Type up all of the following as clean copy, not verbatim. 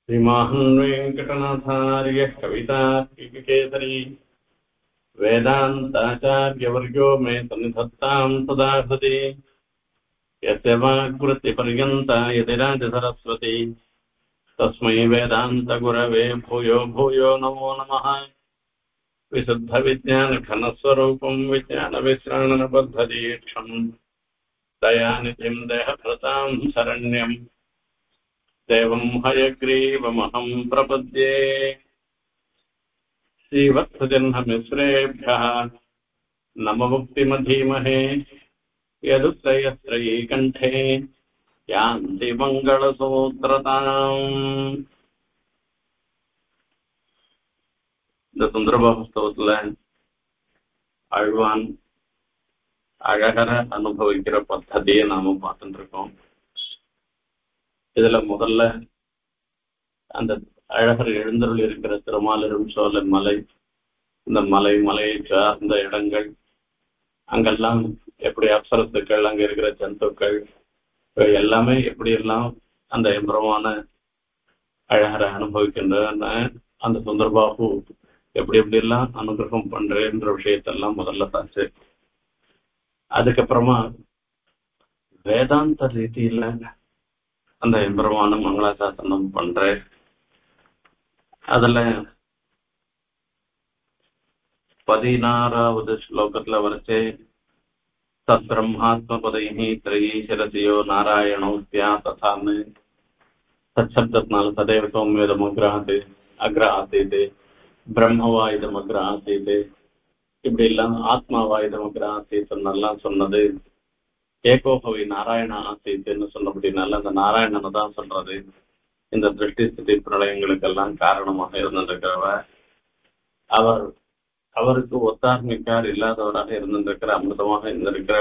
श्रीमान् वेङ्कटनाथार्यः कवितार्किककेसरी वेदान्ताचार्यवर्यो मे सन्निधत्तां सदा हृदि यस्य वाक्वृत्तिपर्यन्ता यतिराजसरस्वती तस्मै वेदान्तगुरवे भूयो भूयो नमो नमः। विशुद्धविज्ञानघनस्वरूपं विज्ञानविश्राणनबद्धदीक्षम् दयानिधिं देहभृतां शरण्यम् देवं हयग्रीवमहं प्रपद्ये। श्रीवत्सजह्नमिश्रेभ्यः नममुक्तिमधीमहे यदुत्तयस्त्रयी कण्ठे यान्ति मङ्गलसूत्रताम्। இந்த சுந்தரபா புஸ்தகத்துல ஆழ்வான் அழகர அனுபவிக்கிற பദ്ധதியை நாம பார்த்துட்டு இருக்கோம். இதுல முதல்ல அந்த அழகர் எழுந்தருள் இருக்கிற திருமாலிரும் சோலை மலை, இந்த மலையை சார்ந்த இடங்கள், அங்கெல்லாம் எப்படி அப்சரத்துக்கள், அங்க இருக்கிற ஜந்துக்கள் எல்லாமே எப்படியெல்லாம் அந்த எம்பரமான அழகரை அனுபவிக்கின்றன, அந்த சுந்தரபாபு எப்படி எப்படியெல்லாம் அனுகிரகம் பண்றேன்ற விஷயத்தெல்லாம் முதல்ல தாச்சு. அதுக்கப்புறமா வேதாந்த ரீதியில அந்த எம்பெருமான மங்களாசாசனம் பண்ற அதுல 16வது ஸ்லோகத்துல வரைச்சே தத்பிரம்மாத்மபதைஹி த்ரயீ சிரசியோ நாராயணோஸ்யா ததான்னு சச்சப்தத்தினால சதேவ சௌமியதம் அக்ரஹாத்தீது பிரம்மவாயுதம் அக்ரஹாத்தீது இப்படி எல்லாம் ஆத்மாவாயுதம் அக்ரஹாத்தீதுன்னெல்லாம் சொன்னது. ஏகோபவி நாராயண ஆசீத்துன்னு சொன்னபடினால அந்த நாராயணனை தான் சொல்றது. இந்த திருஷ்டி ஸ்திதி பிரளயங்களுக்கெல்லாம் காரணமாக இருந்திருக்கிறவர் அவருக்கு ஒத்தார்மிக்கார் இல்லாதவராக இருந்திருக்கிற அமிர்தமாக இருந்திருக்கிற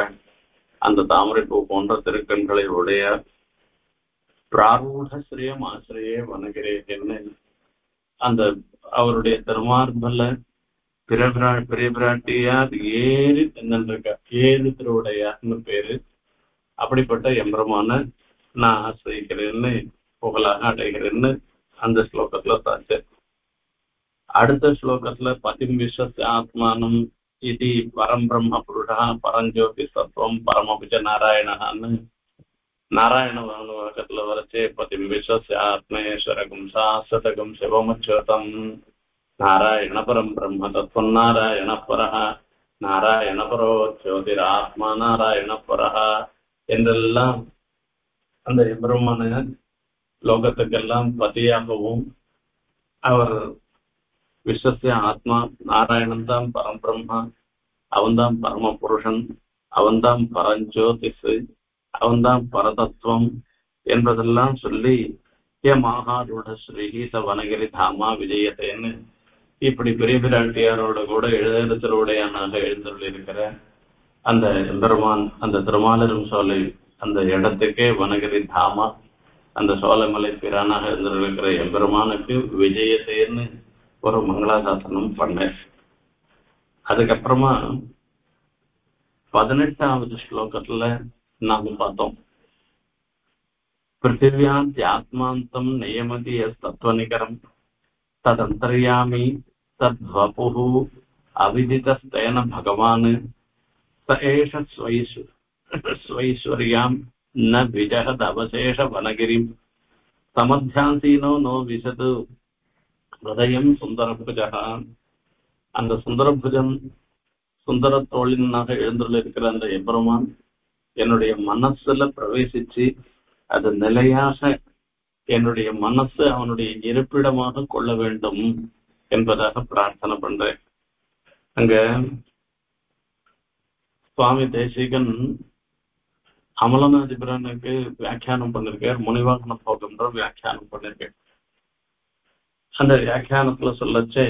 அந்த தாமரைப்பூ போன்ற திருக்கண்களை உடைய பிராரூட ஸ்ரீயம் ஆசிரியே வனகிரேன்னு அந்த அவருடைய திருமார்பல்ல பெரிய பிராட்டியார் ஏறி தந்திருக்கா, ஏழு திருவுடையார்னு பேரு. அப்படிப்பட்ட எம்பரமான நான் ஆசிரிக்கிறேன்னு புகழாக அடைகிறேன்னு அந்த ஸ்லோகத்துல தாச்சு. அடுத்த ஸ்லோகத்துல பதிம் விஸ்வஸ்ய ஆத்மானம் இது பரம் பிரம்ம புருஷா பரஞ்சோதி சத்வம் பரமபுஜ நாராயணான்னு நாராயண வாக்கத்துல வரைச்சே பதிம் விஸ்வஸ்ய ஆத்மேஸ்வரகம் சாஸ்வதகம் சிவமச்சோதம் நாராயண பரம் பிரம்ம தத்துவம் நாராயண பரஹ நாராயண பரோ ஜோதிராத்மா நாராயண பரஹ என்றெல்லாம் அந்த எம்பெருமான லோகத்துக்கெல்லாம் பதியாகவும் அவர் விஸ்வசிய ஆத்மா நாராயணன் தான் பரம்பிரம்மா, அவன்தான் பரம புருஷன், அவன்தான் பரஞ்சோதிஷு, அவன்தான் பரதத்துவம் என்பதெல்லாம் சொல்லி மகாரூட ஸ்ரீஹீச வனகிரி தாமா விஜயத்தைன்னு இப்படி பெரிய பிராட்டியாரோட கூட எழுதருடையானாக எழுந்துள்ளிருக்கிற அந்த எம்பெருமான் அந்த திருமாலிரும் சோலை அந்த இடத்துக்கே வனகிரி தாமா அந்த சோலைமலை பிரானாக இருந்திருக்கிற எம்பெருமானுக்கு விஜயத்தைன்னு ஒரு மங்களாசாசனம் பண்ணேன். அதுக்கப்புறமா 18வது ஸ்லோகத்துல நாம பார்த்தோம், பிருத்திவியாத்மாந்தம் நியமதி தத்துவநிகரம் ததந்தர்யாமி தத்வபு அவிதிதஸ்தேன பகவான் ச ஏஷ ஸ்வைஸ்வர்யாம் ந விஜஹத் அவசேஷ வனகிரிம் சமத்தியாசீனோ நோ விசது ஹிருதயம் சுந்தரபுஜா. அந்த சுந்தரபுஜன் சுந்தர தோழினாக எழுந்துள்ளிருக்கிற அந்த எம்பெருமான் என்னுடைய மனசுல பிரவேசிச்சு அது நிலையாக என்னுடைய மனசு அவனுடைய இருப்பிடமாக கொள்ள வேண்டும் என்பதாக பிரார்த்தனை பண்றேன். அங்க சுவாமி தேசிகன் அமலநாதிபுரனுக்கு வியாக்கியானம் பண்ணிருக்கார், முனிவாகன போகம்ன்ற வியாக்கியானம் பண்ணிருக்கேன். அந்த வியாக்கியானத்துல சொல்லச்சே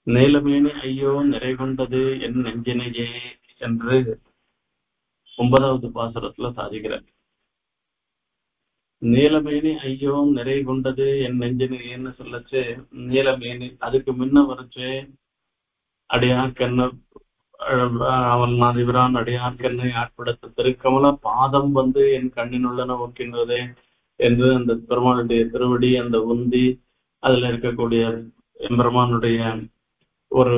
நீலமேனி ஐயோ நிறைகொண்டது என் நெஞ்சினையே என்று 9வது பாசுரத்துல சாதிக்கிறார். நீலமேனி ஐயோ நிறை கொண்டது என் நெஞ்சினையேன்னு சொல்லச்சு நீலமேனி அதுக்கு முன்ன வரைச்சே அடியார்கண்ண அவன் நாதிபிரான் அடியார்கண்ணை ஆட்படுத்த திருக்கமல பாதம் என் கண்ணினுள்ளன ஒக்கின்றதே என்று அந்த பெருமாளுடைய திருவடி அந்த உந்தி அதுல இருக்கக்கூடிய எம்பெருமானுடைய ஒரு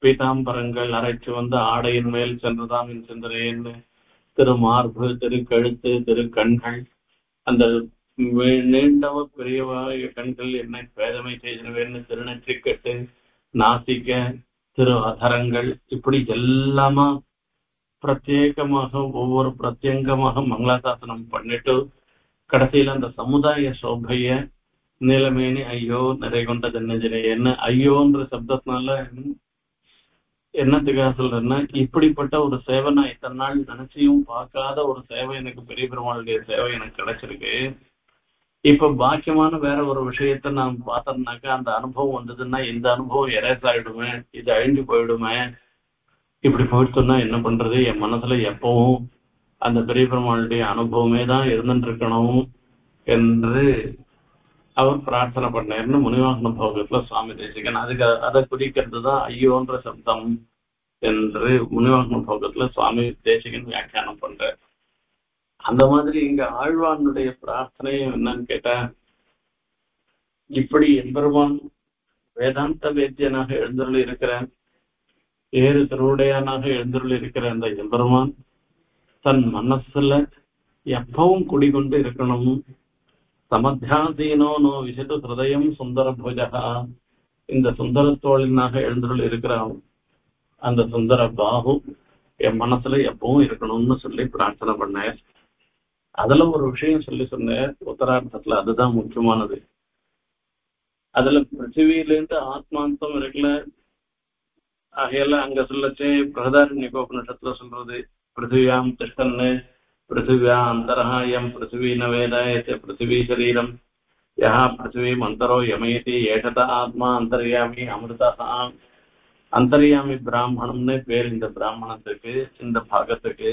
பீதாம்பரங்கள் அரைச்சு வந்து ஆடையின் மேல் சென்றதாம் என் சென்றேன்னு திருமார்பு திருக்கழுத்து திருக்கண்கள் அந்த நீண்டவ பெரியவா கண்கள் என்ன பேதமை செய்தனவேன்னு திருநெற்றிக்கட்டு நாசிக்க திரு அதரங்கள் இப்படி எல்லாமா பிரத்யேகமாக ஒவ்வொரு பிரத்யங்கமாக மங்களாசாசனம் பண்ணிட்டு கடைசியில அந்த சமுதாய சோபைய நீலமேனி ஐயோ நிறை கொண்ட ஜன்னஜனை என்ன ஐயோன்ற சப்தத்தினால என்னத்துக்காக சொல்றேன்னா இப்படிப்பட்ட ஒரு சேவை நான் இத்தனை நாள் நினைச்சியும் பார்க்காத ஒரு சேவை எனக்கு பெரிய பெருமாளுடைய சேவை எனக்கு கிடைச்சிருக்கு. இப்ப பாக்கியமான வேற ஒரு விஷயத்த நான் பார்த்தோம்னாக்கா அந்த அனுபவம் வந்ததுன்னா இந்த அனுபவம் எரேஸ் ஆயிடுமே, இது அழிஞ்சு போயிடுமே, இப்படி போயிடுச்சுன்னா என்ன பண்றது, என் மனசுல எப்பவும் அந்த பெரிய பெருமாளுடைய அனுபவமே தான் இருந்துட்டு இருக்கணும் என்று அவர் பிரார்த்தனை பண்ணாருன்னு முனிவாகன போகத்துல சுவாமி தேசிகன் அதுக்கு அதை குறிக்கிறது தான் ஐயோன்ற சப்தம் என்று முனிவாகன போகத்துல சுவாமி தேசிகன் வியாக்கியானம் பண்றார். அந்த மாதிரி இங்க ஆழ்வானுடைய பிரார்த்தனையும் என்னன்னு கேட்டா, இப்படி எம்பெருமான் வேதாந்த வேத்தியனாக எழுந்தருள் இருக்கிறான், ஏறு திருவுடையானாக எழுந்தருள் இருக்கிற அந்த எம்பெருமான் தன் மனசுல எப்பவும் குடிகொண்டு இருக்கணும். சமத்தியாசீனோ நோ விசிட்டு ஹிருதயம் சுந்தர பூஜகா, இந்த சுந்தர தோழினாக எழுந்தருள் இருக்கிற அந்த சுந்தர பாகு என் மனசுல எப்பவும் இருக்கணும்னு சொல்லி பிரார்த்தனை பண்ணேன். அதுல ஒரு விஷயம் சொல்லி சொன்னேன் உத்தரார்த்தத்துல, அதுதான் முக்கியமானது. அதுல பிருத்திவியிலேருந்து ஆத்மாந்தம் இருக்குல்ல, ஆகையில அங்க சொல்லச்சே பிரகதாரண்யகோபனிஷத்துல சொல்றது பிருத்திவியாம் திஷ்டன்னு பிருத்திவியா அந்தரஹாயம் பிருத்திவி நவேத பிருத்திவி சரீரம் யா பிருத்திவி மந்தரோ யமயதி ஏஷத ஆத்மா அந்தர்யாமி அமிர்தா. அந்தர்யாமி பிராமணம்னு பேர் இந்த பிராமணத்துக்கு, இந்த பாகத்துக்கு.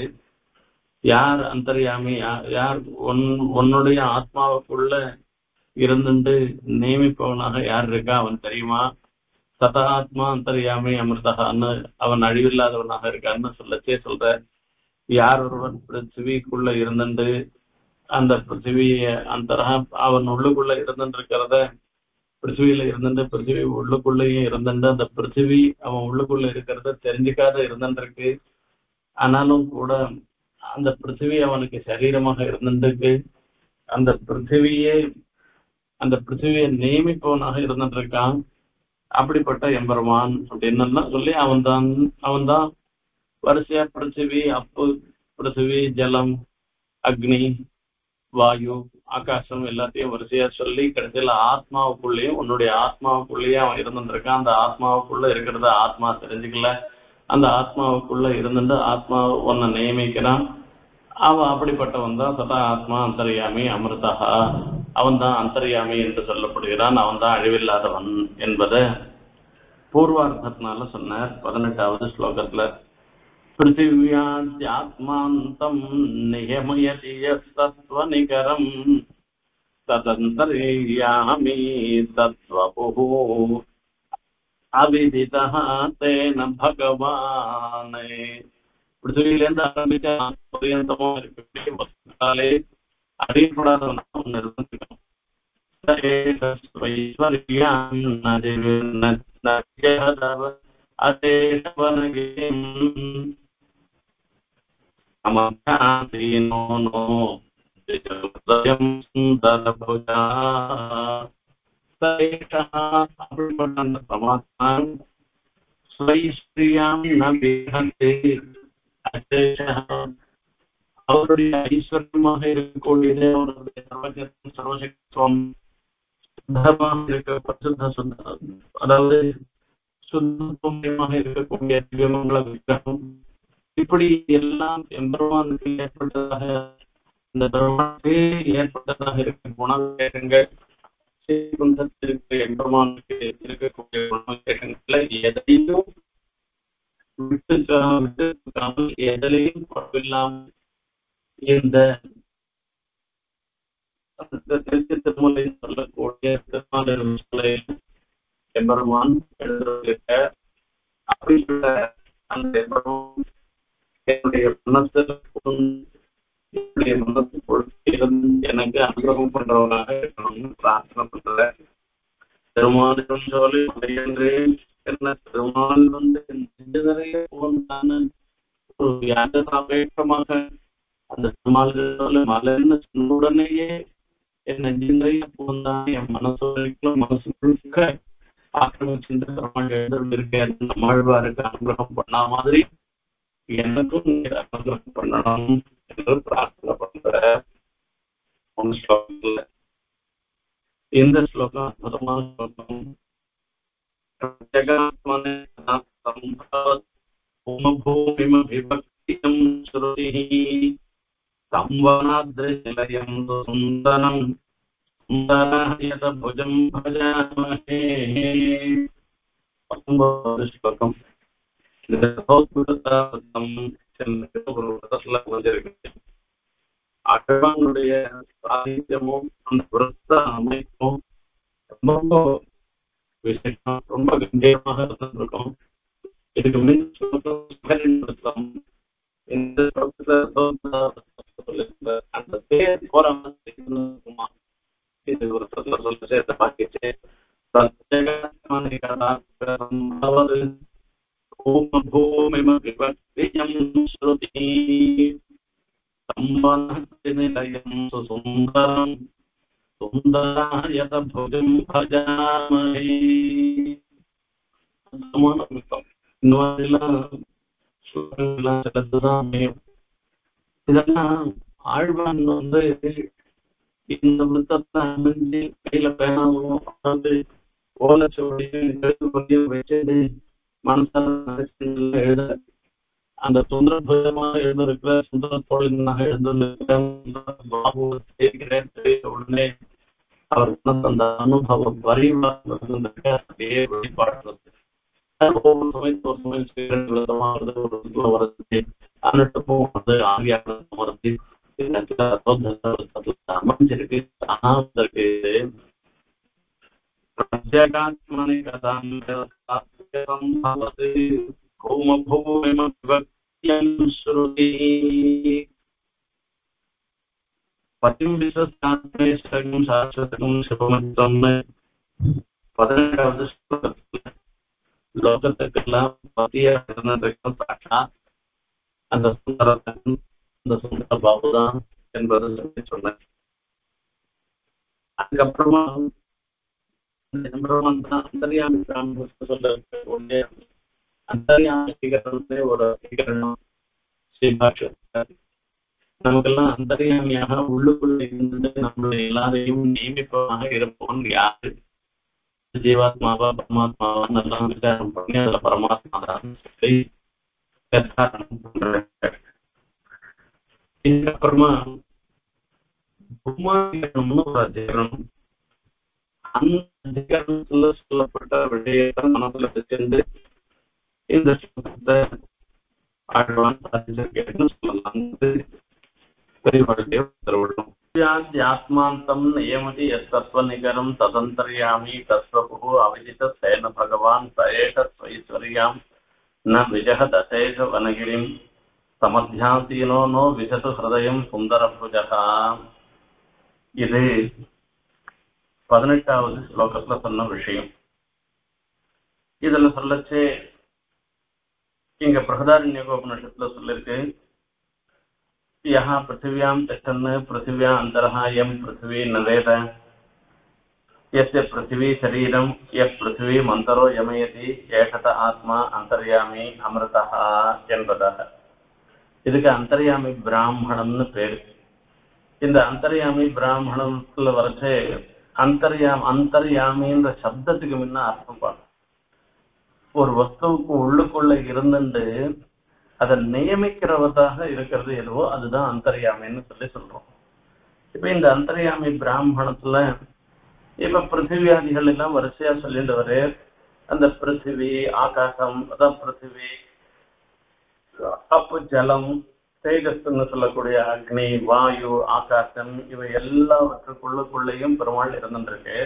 யார் அந்தர்யாமி, யார் உன்னுடைய ஆத்மாவுக்குள்ள இருந்துட்டு நியமிப்பவனாக யார் இருக்கா அவன் தெரியுமா? சதா ஆத்மா அந்தர்யாமி அமிர்தகான்னு அவன் அழிவில்லாதவனாக இருக்கான்னு சொல்லச்சே சொல்ற. யார் ஒருவன் பிருத்திவிக்குள்ள இருந்துட்டு அந்த பிருத்திவிய அந்தரா அவன் உள்ளுக்குள்ள இருந்துட்டு இருக்கிறத, பிருத்திவியில இருந்துட்டு பிருத்திவி உள்ளுக்குள்ளேயும் இருந்துட்டு அந்த பிருத்திவி அவன் உள்ளுக்குள்ள இருக்கிறத தெரிஞ்சுக்காத இருந்துருக்கு. ஆனாலும் கூட அந்த பிருத்திவி அவனுக்கு சரீரமாக இருந்துருக்கு. அந்த பிருத்திவியை நியமிப்பவனாக இருந்துட்டு இருக்கான். அப்படிப்பட்ட எம்பெருமான் அப்படின்னு சொல்லி அவன்தான் வரிசையா பிருத்திவி, அப்பு, பிருத்திவி, ஜலம், அக்னி, வாயு, ஆகாசம் எல்லாத்தையும் வரிசையா சொல்லி கடைசியில ஆத்மாவுக்குள்ளேயும் உன்னுடைய ஆத்மாவுக்குள்ளேயே அவன் இருந்துட்டு இருக்கான். அந்த ஆத்மாவுக்குள்ள இருக்கிறத ஆத்மா தெரிஞ்சுக்கல, அந்த ஆத்மாவுக்குள்ள இருந்துட்டு ஆத்மா உன்னை நியமிக்கிறான். அவன் அப்படிப்பட்டவன் தான் சதா ஆத்மா அந்தர்யாமி அமிர்தகா, அவன் தான் அந்தர்யாமி என்று சொல்லப்படுகிறான், அவன் தான் அழிவில்லாதவன் என்பதை பூர்வார்த்தத்தினால சொன்னார் 18வது ஸ்லோகத்துல. பிருத்திவியாத்மாந்தம் நியமயதி யஸ்தத்வநிகரம் ததந்தர்யாமி தத்வபுஹு அவிதிதஹ தேன பகவான். பிருத்திவியிலேருந்து ஆரம்பிச்ச பரியந்தமா இருக்கக்கூடிய வஸ்துக்களே அறியப்படாதவனா ஒன்று இருந்துக்கணும். அவருடைய ஐஸ்வர்யமாக இருக்கக்கூடியது, அவருடைய சர்வசக்தம் சர்வசக்தித்துவம் அதாவது சுத்தமாக இருக்கக்கூடிய திவ்யமங்கள விக்கிரகம், இப்படி எல்லாம் எம்பெருமானுக்கு ஏற்பட்டதாக, இந்த பெருமானுக்கு ஏற்பட்டதாக இருக்க குணவிசேஷங்கள், ஸ்ரீகுண்டத்திற்கு எம்பெருமானுக்கு இருக்கக்கூடிய குணவிசேஷங்கள்ல எதையும் விட்டுக்காமல் எதிலையும் குறவில்லாமல் இந்த திருச்சி திருமலை சொல்லக்கூடிய திருமாலை எம்பெருமான் எழுதிருக்க. அப்படிப்பட்ட அந்த எம்பெருமான் என்னுடைய மனசுக்குள் எனக்கு அனுகிரகம் பண்றவனாக இருக்கணும்னு பிரார்த்தனை பண்ற. பெருமாளும் சொல்லி மலையன்றேன் என்ன பெருமாள் நிறைய போன்றான ஒரு வியாஜாபேட்சமாக அந்த பெருமாள் மலைன்னு சொன்ன உடனேயே என் நிறைய போன்றான் என் மனசு வரைக்கும் மனசு முழுக்க ஆக்கிரமிச்சுட்டு பெருமாள் எழுந்திருக்கேன் நம்மாழ்வாருக்கு அனுகிரகம் பண்ண மாதிரி எனக்கும் நீர் அனுகிரகம் பண்ணணும் என்று பிரார்த்தனை பண்ற. ஸ்லோகத்துல இந்த ஸ்லோகம் அற்புதமான ஸ்லோகம். ஸ்லோகம் அகவானுடைய சாகித்யமும் அந்த விரத்த அமைப்பும் ரொம்ப விசேஷம், ரொம்ப கம்பீரமாக இருந்திருக்கும். இதுக்கு முன் அந்த பேர் போராமா இது ஒரு சேர்த்த பாக்கிச்சு சுந்தரம் சுந்தராயத புஜம் பஜாமஹே. இதெல்லாம் ஆழ்வான் இந்த விருத்தத்தை அமைஞ்சு கையில பேனாவும் ஓலைச்சோடியும் வச்சது மனசால எழுத அந்த சுந்தர புஜமாக எழுந்திருக்கிற சுந்தர தோழனாக எழுந்திருக்கிறேன் உடனே அவர் அந்த அனுபவம் வரிவாக வெளிப்பாடுறது ஒவ்வொரு சமயத்து ஒரு சமயம் வருது அனுட்டமும் வந்து ஆகியான வருது அமைஞ்சிருக்கு. பிரத்யேகாத்மனி கதாம்பவதி கௌமபூமிமவிபக்த்யம் ஸ்ருதி பதிம் விஸ்வஸ்தாத்மேஸ்வரம் சாஸ்வதம் சிவமத்தம். 18வது ஸ்லோகத்துல லோகத்துக்கெல்லாம் பத்தியா இருந்ததுக்கும் சாட்சா அந்த சுந்தரத்தன் இந்த சுந்தர பாபுதான் என்பதை சொல்லி சொன்னேன். அதுக்கப்புறமா அந்தரியாமி சொல்ல அந்தரியாமிகரணத்தை ஒரு அதிகரணம் ஸ்ரீபாஷ்யர் நமக்கெல்லாம் அந்தரியாமியாக உள்ளுக்குள்ள இருந்து நம்மளை எல்லாரையும் நியமிப்பதாக இருப்போம் யாரு ஜீவாத்மாவா பரமாத்மாவான்னு எல்லாம் விசாரம் பண்ணி அதுல பரமாத்மா தான் சொல்லி இதுக்கப்புறமா பூமாதிகரணம்னு ஒரு அதிகரணம். அந்த அதிகரணத்துல சொல்லப்பட்ட விஷயத்தை மனசுல வச்சிருந்து இந்த ஸ்லோகத்தை ஆழ்வான் சாதிச்சிருக்கேன்னு சொல்லலாம். பெரியவர்களுடைய உத்தரவிடும் ஆத்மாந்தம் நியமதி எத்தத்வ நிகரம் ததந்தர்யாமி தஸ்வபு அவிஜித சேன பகவான் சயேஷ ஸ்வைஸ்வர்யாம் ந விஜக தசேஷ வனகிரிம் சமத்தியாசீனோ நோ விசது ஹிருதயம் சுந்தரபுஜகா. இது 18வது ஸ்லோகத்துல சொன்ன விஷயம். இதுல சொல்லச்சு இங்க பிரகதாரண்யகோபனிஷத்துல சொல்லிருக்கு यहाँ पृथिव्यां तिष्ठन् पृथिव्या अन्तरहायं पृथिवी न वेद यस्य पृथिवी शरीरं यः पृथिवी मन्तरो यमयति ஏகத ஆத்மா அந்தர்யாமி அமிர்தஹ என்பதாக. இதுக்கு அந்தர்யாமி பிராமணம்னு பேரு. இந்த அந்தர்யாமி பிராமணத்துல வரைச்சே அந்தர்யாமின்ற சப்தத்துக்கு முன்ன அர்த்தம் பண்ணும். ஒரு வஸ்துவுக்கு உள்ளுக்குள்ள இருந்துட்டு அதை நியமிக்கிறவதாக இருக்கிறது எதுவோ அதுதான் அந்தர்யாமின்னு சொல்லி சொல்றோம். இப்ப இந்த அந்தர்யாமி பிராமணத்துல இப்ப பிருத்திவியாதிகள் எல்லாம் வரிசையா சொல்லிட்டு வர அந்த பிருத்திவி ஆகாசம் அதான் பிருத்திவி அப்பு ஜலம் தேஜஸ்ன்னு சொல்லக்கூடிய அக்னி வாயு ஆகாசம் இவை எல்லாவற்றுக்குள்ளுக்குள்ளேயும் பெருமாள் இருந்துருக்கு.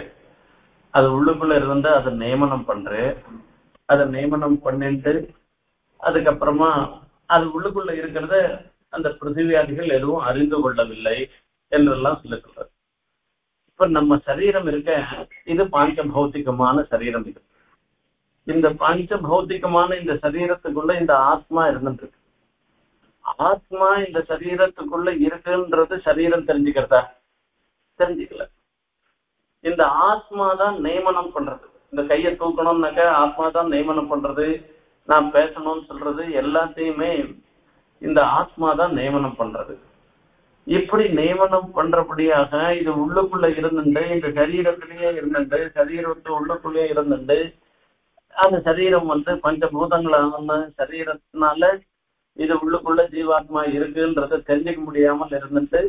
அது உள்ளுக்குள்ள இருந்து அதை நியமனம் பண்றேன். அதை நியமனம் பண்ணிட்டு அதுக்கப்புறமா அது உள்ளுக்குள்ள இருக்கிறத அந்த பிருத்திவியாதிகள் எதுவும் அறிந்து கொள்ளவில்லை என்றெல்லாம் சொல்லிக்கிறார். இப்ப நம்ம சரீரம் இருக்க, இது பாஞ்ச பௌத்திகமான சரீரம். இது இந்த பஞ்ச பௌத்திகமான இந்த சரீரத்துக்குள்ள இந்த ஆத்மா இருந்துட்டு, ஆத்மா இந்த சரீரத்துக்குள்ள இருக்குன்றது சரீரம் தெரிஞ்சுக்கிறதா? தெரிஞ்சுக்கல. இந்த ஆத்மா தான் நியமனம் பண்றது. இந்த கையை தூக்கணும்னாக்க ஆத்மா தான் நியமனம் பண்றது, நான் பேசணும்னு சொல்றது எல்லாத்தையுமே இந்த ஆத்மா தான் நியமனம் பண்றது. இப்படி நியமனம் பண்றபடியாக இது உள்ளுக்குள்ள இருந்துட்டு, இந்த சரீரத்திலேயே இருந்துட்டு, சரீரத்து உள்ளுக்குள்ளேயே இருந்துட்டு, அந்த சரீரம் பஞ்சபூதங்களான சரீரத்தினால இது உள்ளுக்குள்ள ஜீவாத்மா இருக்குன்றத தெரிஞ்சுக்க முடியாமல் இருந்துட்டு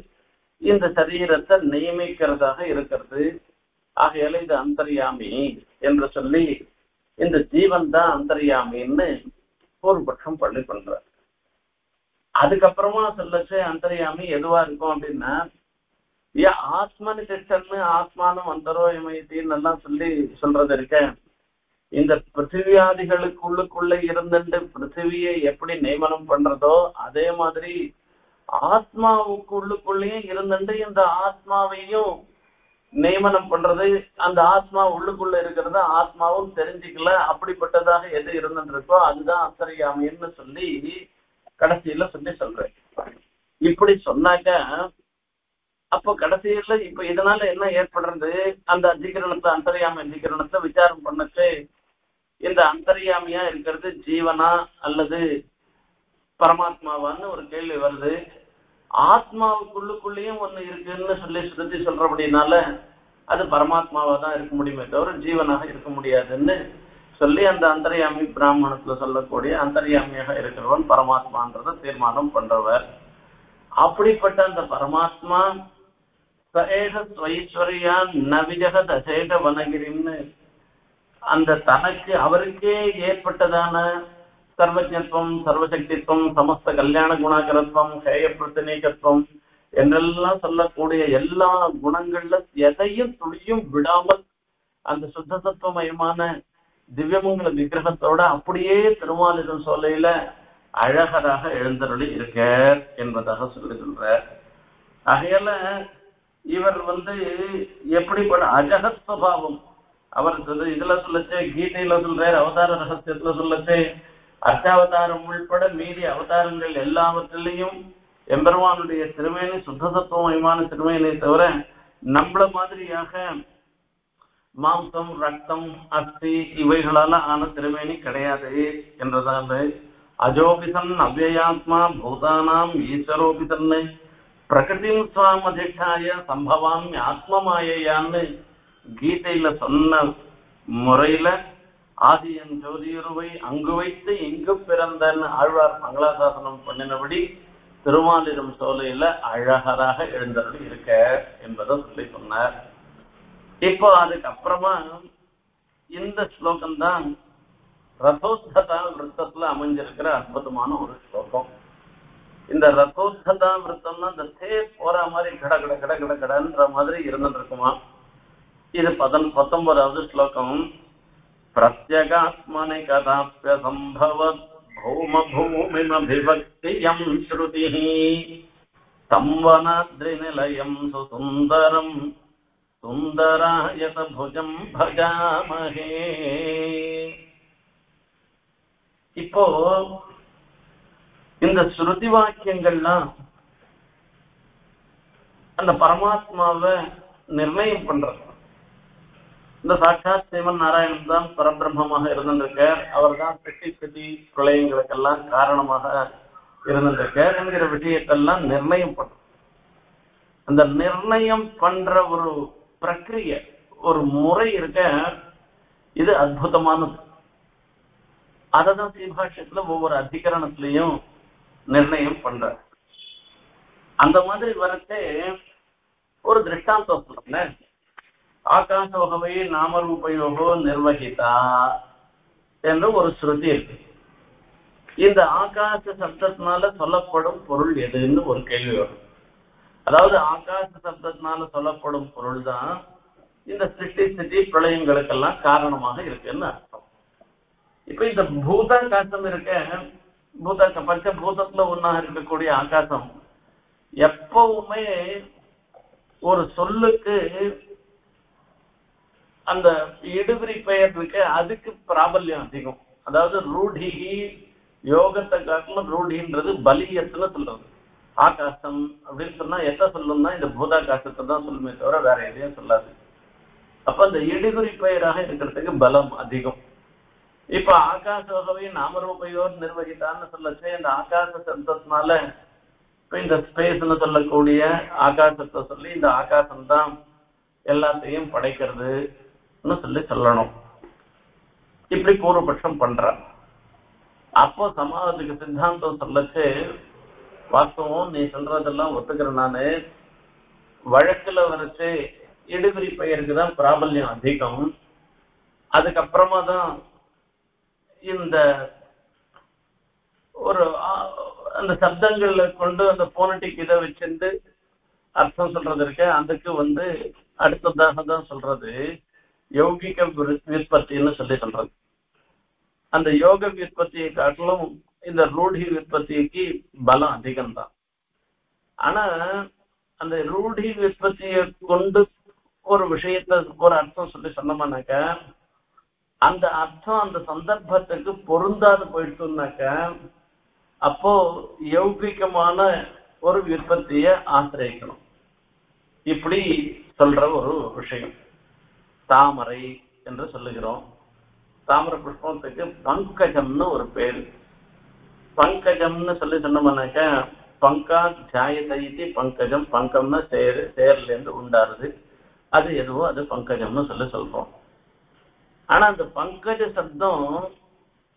இந்த சரீரத்தை நியமிக்கிறதாக இருக்கிறது. ஆகையால இது அந்தர்யாமி என்று சொல்லி இந்த ஜீவன் தான் அந்தர்யாமின்னு ஒரு பட்சம் பண்ணி பண்றார். அதுக்கப்புறமா சொல்லச்சு அந்தர்யாமி எதுவா இருக்கும் அப்படின்னா, ஆத்மனு கிருஷ்ணன்னு ஆத்மானம் அந்தரோயமயத்தின்னு எல்லாம் சொல்லி சொல்றது இருக்க, இந்த பிருத்திவியாதிகளுக்குள்ளுக்குள்ள இருந்துட்டு பிருத்திவியை எப்படி நியமனம் பண்றதோ அதே மாதிரி ஆத்மாவுக்குள்ளுக்குள்ளேயும் இருந்துட்டு இந்த ஆத்மாவையும் நியமனம் பண்றது. அந்த ஆத்மா உள்ளுக்குள்ள இருக்கிறத ஆத்மாவும் தெரிஞ்சுக்கல, அப்படிப்பட்டதாக எது இருந்துட்டு இருக்கோ அதுதான் அந்தர்யாமின்னு சொல்லி கடைசியில சொல்றேன். இப்படி சொன்னாக்க அப்போ கடைசியில இப்ப இதனால என்ன ஏற்படுறது, அந்த அதிகரணத்தை அந்தர்யாமி அதிகரணத்தை விசாரம் பண்ணச்சு இந்த அந்தர்யாமியா இருக்கிறது ஜீவனா அல்லது பரமாத்மாவான்னு ஒரு கேள்வி வருது. ஆத்மாவுக்குள்ளுக்குள்ளேயும் ஒண்ணு இருக்குன்னு சொல்லி ஸ்ருதி சொல்றபடினால அது பரமாத்மாவா தான் இருக்க முடியுமே தவிர ஜீவனாக இருக்க முடியாதுன்னு சொல்லி அந்த அந்தர்யாமி பிராமணத்துல சொல்லக்கூடிய அந்தர்யாமியாக இருக்கிறவன் பரமாத்மான்றத தீர்மானம் பண்றவர். அப்படிப்பட்ட அந்த பரமாத்மா ஸ்வைஸ்வரியா நவிஜக தசேக வனகிரின்னு அந்த தனக்கு அவருக்கே ஏற்பட்டதான சர்வஜத்துவம், சர்வசக்தித்துவம், சமஸ்த கல்யாண குணாகரத்துவம், ஹேய பிரத்தினேகத்துவம் என்றெல்லாம் சொல்லக்கூடிய எல்லா குணங்கள்ல எதையும் துளியும் விடாமல் அந்த சுத்த சத்துவமயமான திவ்யமங்கல விக்கிரகத்தோட அப்படியே திருமாலிருக்கும் சோலையில அழகராக எழுந்தருளி இருக்க என்பதாக சொல்றார். ஆகையால இவர் எப்படிப்பட்ட அஜகத் சுபாவம் அவர் இதுல சொல்லச்சே, கீதையில சொல்றார், அவதார ரகசியத்துல சொல்லச்சே, அர்த்தாவதாரம் உள்பட மீதி அவதாரங்கள் எல்லாவற்றிலையும் எம்பெருமானுடைய திருமேனி சுத்த சத்துவமயமான திருமேனியை தவிர நம்மள மாதிரியாக மாம்சம், ரத்தம், அஸ்தி இவைகளால ஆன திருமேனி கிடையாது என்றதான். அஜோபிசன் அவ்யயாத்மா பூதானாம் ஈஸ்வரோபிசன் பிரகிருதிம் சுவாம் அதிஷ்டாய சம்பவாமி ஆத்மமாயான்னு கீதையில சொன்ன முறையில ஆதியன் ஜோதியுருவை அங்கு வைத்து இங்கு பிறந்தன்னு ஆழ்வார் மங்களாசாசனம் பண்ணினபடி திருமாலிரும் சோலையில அழகராக எழுந்தருள் இருக்க என்பதை சொல்லி சொன்னார். இப்போ அதுக்கப்புறமா இந்த ஸ்லோகம் தான் ரதோத்ததா விருத்தத்துல அமைஞ்சிருக்கிற அற்புதமான ஒரு ஸ்லோகம். இந்த ரதோத்ததா விருத்தம்னா இந்த தேர் போற மாதிரி கட கட கட கட கடன்ற மாதிரி இருந்துட்டு இருக்குமா. இது 19வது ஸ்லோகம். பிரத்யகாத்மனி கதாப்ய சம்பவத் பௌம பூமிமபிவக்தியம் ஸ்ருதிஹி தம்வனாத்ரி நிலயம் சுசுந்தரம் சுந்தராயத புஜம் பஜாமஹே. இப்போ இந்த ஸ்ருதி வாக்கியங்கள்லாம் அந்த பரமாத்மாவை நிர்ணயம் பண்றது. இந்த சாட்சாத் சிவன் நாராயணன் தான் பரபிரம்மமாக இருந்திருக்கார், அவர் தான் ஸ்திதி பிரளயங்களுக்கெல்லாம் காரணமாக இருந்திருக்கார் என்கிற விஷயத்தெல்லாம் நிர்ணயம் பண்ற அந்த நிர்ணயம் பண்ற ஒரு பிரக்கிரிய ஒரு முறை இருக்க, இது அற்புதமானது. அததான் ஸ்ரீபாஷ்யத்துல ஒவ்வொரு அதிகரணத்திலையும் நிர்ணயம் பண்ற. அந்த மாதிரி வரத்தே ஒரு திருஷ்டாந்தம் சொல்லுங்க. ஆகாசோகவை நாமரூபயோகோ நிர்வகிதா என்று ஒரு ஸ்ருதி இருக்கு. இந்த ஆகாச சப்தத்தினால சொல்லப்படும் பொருள் எதுன்னு ஒரு கேள்வி வரும். அதாவது ஆகாச சப்தத்தினால சொல்லப்படும் பொருள் தான் இந்த ஸ்திதி பிரளயங்களுக்கெல்லாம் காரணமாக இருக்குன்னு அர்த்தம். இப்ப இந்த பூதாகாசம் இருக்க, பஞ்சபூதத்துல ஒன்னாக இருக்கக்கூடிய ஆகாசம் எப்பவுமே ஒரு சொல்லுக்கு அந்த இடுகுறி பெயர் இருக்கு, அதுக்கு பிராபல்யம் அதிகம். அதாவது ரூடி, யோகத்தை காட்டிலும் ரூடின்றது பலியத்துன்னு சொல்றது. ஆகாசம் அப்படின்னு சொன்னா எதை சொல்லணும்னா இந்த பூதாகாசத்தை தான் சொல்லுமே தவிர வேற எதையும் சொல்லாது. அப்ப அந்த இடுகுறி பெயராக இருக்கிறதுக்கு பலம் அதிகம். இப்ப ஆகாசோகவை நாமரூபையோர் நிர்வகித்தான்னு சொல்லச்சு, இந்த ஆகாச சப்தத்தினால இப்ப இந்த ஸ்பேஸ்ன்னு சொல்லக்கூடிய ஆகாசத்தை சொல்லி இந்த ஆகாசம் தான் எல்லாத்தையும் படைக்கிறதுன்னு சொல்லணும். இப்படி பூர்வபட்சம் பண்றான். அப்போ சமாதத்துக்கு சித்தாந்தம் சொல்லச்சு, வாஸ்தவம் நீ சொல்றதெல்லாம் ஒத்துக்கிறேன் நானு, வழக்குல வரைச்சு இடுகுறி பெயருக்கு தான் பிராபல்யம் அதிகம். அதுக்கப்புறமா தான் இந்த ஒரு அந்த சப்தங்கள்ல கொண்டு அந்த போனட்டிக் இதை வச்சிருந்து அர்த்தம் சொல்றது இருக்கு. அதுக்கு அடுத்ததாக தான் சொல்றது யௌகிக விற்பத்தின்னு சொல்றது. அந்த யோக விற்பத்தியை காட்டிலும் இந்த ரூಢி விற்பத்திக்கு பலம் அதிகம்தான். ஆனா அந்த ரூಢி விற்பத்தியை கொண்டு ஒரு விஷயத்த ஒரு அர்த்தம் சொன்னோம்னாக்க அந்த அர்த்தம் அந்த சந்தர்ப்பத்துக்கு பொருந்தாது போயிட்டுனாக்க அப்போ யௌகிகமான ஒரு விற்பத்திய ஆசிரியக்கணும். இப்படி சொல்ற ஒரு விஷயம். தாமரை என்று சொல்லுகிறோம். தாமரை புஷ்பத்துக்கு பங்கஜம்னு ஒரு பேரு. பங்கஜம்னு சொன்னோம்னாக்க பங்கா ஜாயதைத்தி பங்கஜம், பங்கம்னா சேர்ல இருந்து உண்டாருது, அது எதுவோ அது பங்கஜம்னு சொல்றோம். ஆனா அந்த பங்கஜ சப்தம்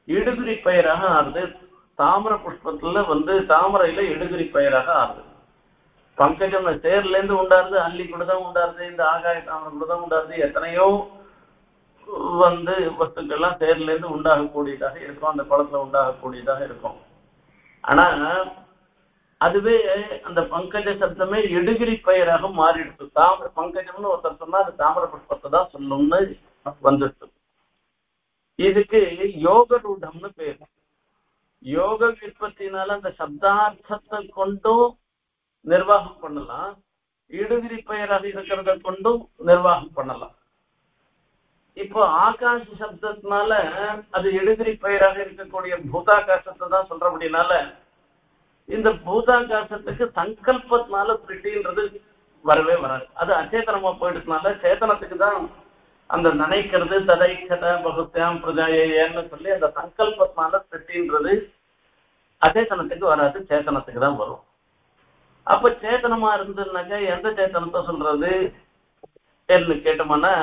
இடுகுறி பெயராக ஆறுது. தாமரை புஷ்பத்துல தாமரையில இடுகுறி பெயராக ஆறுது. பங்கஜம் சேர்ல இருந்து உண்டாருது, அள்ளி கூட தான் உண்டாருது, இந்த ஆகாய தாமரை கூட தான் உண்டாருது. எத்தனையோ வஸ்துக்கள்லாம் சேர்ல இருந்து உண்டாகக்கூடியதாக இருக்கும், அந்த குளத்துல உண்டாகக்கூடியதாக இருக்கும். ஆனா அதுவே அந்த பங்கஜ சப்தமே இடுகிரி பெயராக மாறிடுச்சு. தாமரை பங்கஜம்னு ஒருத்தர் சொன்னா அது தாமரை புஷ்பத்தை தான் சொல்லணும்னு வந்துடுச்சு. இதுக்கு யோக ரூடம்னு பேர். யோக விற்பத்தினால அந்த சப்தார்த்தத்தை கொண்டும் நிர்வாகம் பண்ணலாம், இடுகிரி பெயராக இருக்கிறத கொண்டும் நிர்வாகம் பண்ணலாம். இப்போ ஆகாச சப்தத்தினால அது இடுகிரி பெயராக இருக்கக்கூடிய பூதாகாசத்தை தான் சொல்றபடினால இந்த பூதாகாசத்துக்கு சங்கல்பத்தினால சிருஷ்டின்றது வரவே வராது. அது அச்சேதனமா போயிடுறதுனால சேத்தனத்துக்கு தான் அந்த நினைக்கிறது ததைக்கத பகுத்தியாம் பிரஜாயன்னு சொல்லி அந்த சங்கல்பத்தினால சிருஷ்டின்றது அச்சேதனத்துக்கு வராது, சேத்தனத்துக்கு தான் வரும். அப்ப சேத்தனமா இருந்ததுனாக்கா எந்த சேத்தனத்தை சொல்றது என்று கேட்டோம்னா